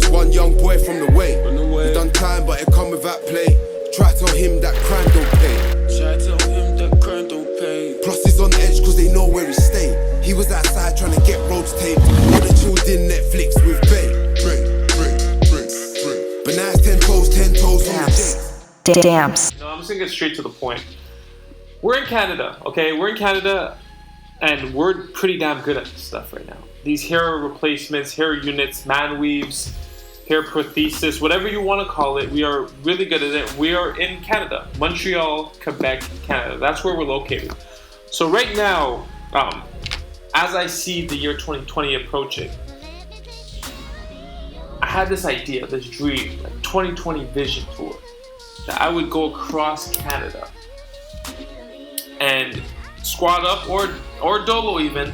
there's one young boy from the way. He done time, but it come without play. Try to tell him that crime don't pay. Plus he's on edge cause they know where he stay. He was outside trying to get roads taped. All the chilled in Netflix with Bay. But now it's 10 toes on the J. Damps. No, I'm just gonna get straight to the point. We're in Canada, okay? We're in Canada, and we're pretty damn good at this stuff right now. These hair replacements, hair units, manweaves, hair prosthesis, whatever you want to call it, we are really good at it. We are in Canada, Montreal, Quebec, Canada. That's where we're located. So right now, as I see the year 2020 approaching, I had this idea, this dream, like 2020 vision tour, that I would go across Canada and squad up or dolo even,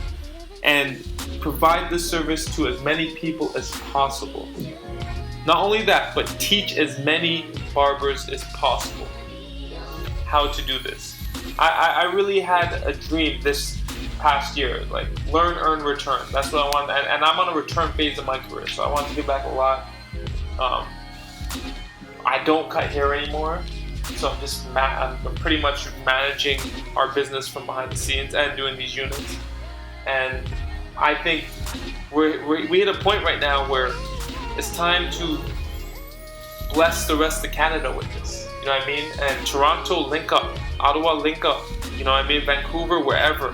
and provide this service to as many people as possible. Not only that, but teach as many barbers as possible how to do this. I really had a dream this past year, like learn, earn, return. That's what I want, and I'm on a return phase of my career, so I want to give back a lot. I don't cut hair anymore, so I'm pretty much managing our business from behind the scenes and doing these units. And I think we hit a point right now where it's time to bless the rest of Canada with this. You know what I mean? And Toronto, link up. Ottawa, link up. You know what I mean? Vancouver, wherever.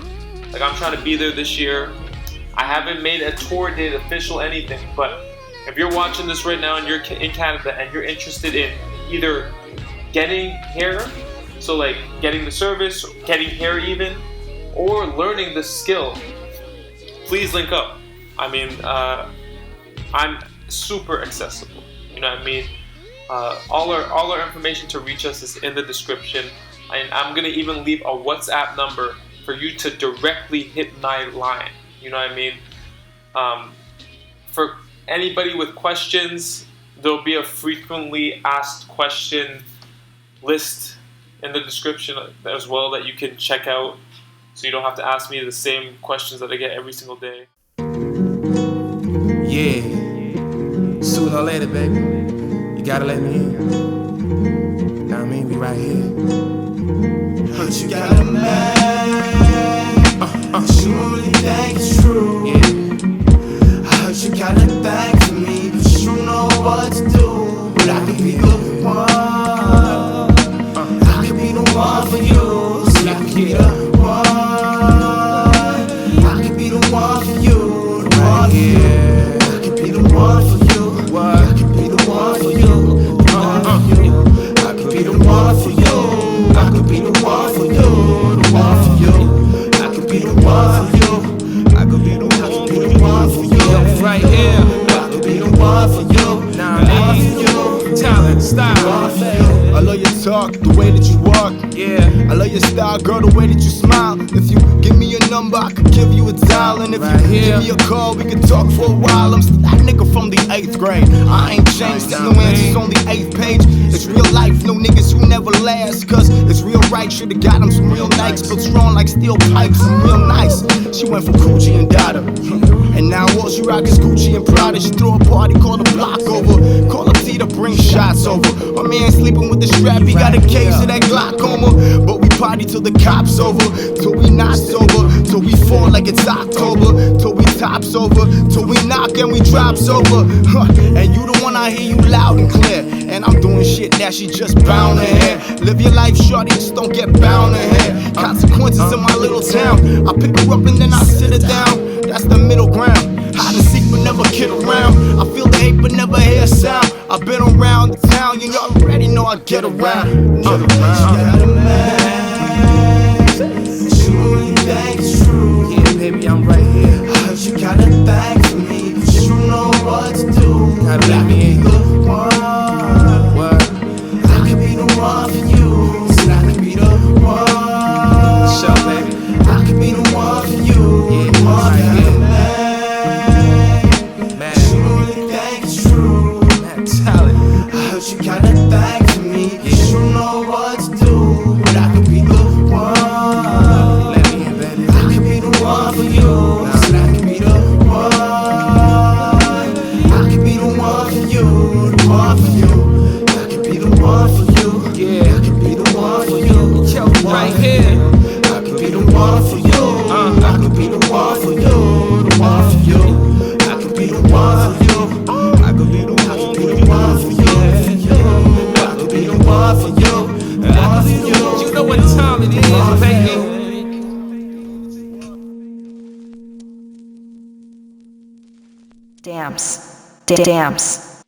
Like, I'm trying to be there this year. I haven't made a tour date official, anything, but if you're watching this right now and you're in Canada and you're interested in either getting hair, so like getting the service, getting hair even, or learning the skill, please link up. I mean, I'm super accessible. You know what I mean? All our information to reach us is in the description, and I'm gonna even leave a WhatsApp number for you to directly hit my line. You know what I mean? For anybody with questions, there'll be a frequently asked question list in the description as well that you can check out, so you don't have to ask me the same questions that I get every single day. Yeah, sooner or later, baby, you gotta let me in. Know what I mean? We right here. But you got a man, you really think it's true. Yeah. I heard you got a thing for me, but you know what to do. But I could be the one, I could be the one for you. See, I could be the one, I could be the one for you. The one for you, I could be the one for you. I could be the one for you. The one for you, I could be the one for you. I could be the one for you. The one for you, I could be the one for you. I could be the one for you. Right here. I could be the one for you. Nah, man. Talent, style. I love your talk, the way that you walk. Yeah. I love your style, girl, the way that you smile. If you give me your number, I could give you a dial. And if Right you here. give me a call, we can talk for a while. I'm still that nigga from the 8th grade. I ain't changed, there's no answers on the 8th page. It's real life, no niggas who never last. Cause it's real right, should've got them some real nights. Built strong like steel pipes, and real nice. She went for Coochie and Dada, and now all she rock is Gucci and Prada. She throw a party, call the block over, call up T to bring shots over. My man sleeping with the strap, he got a case of that glaucoma. But we party till the cops over, till we not sober, till we fall like it's October, till we tops over, till we knock and we drop sober. And you the one I hear you loud and clear, and I'm doing shit that she just bound to hear. Live your life, shorty, just don't get bound to hear. Consequences in my little town, I pick her up and then I sit her down. That's the middle ground. Hide and seek but never kid around. I feel the hate but never hear a sound. I've been around the town, you already know I get around. Get around. You really think it's true. Yeah, baby, I'm right here. I heard you got a thing for me, but you know what to do. Gotta let me in. What? I could be the one for you. Said I could be the one. Show, baby. I could be the one for you. Yeah, The one right for here. you, man. Man. You really think it's true. Man, talent. I heard you got a thing for me, but you know what to do. But I could be the one. Let me in, baby. I could be the one for you. Said I could be the one. I could be the one for you. right here. I could be the one for you. I could be the one for you. The one for you. I could be the one for you. I could be the one for you. I could be the one for you. I could be the one. You know what time it is, baby. Dams.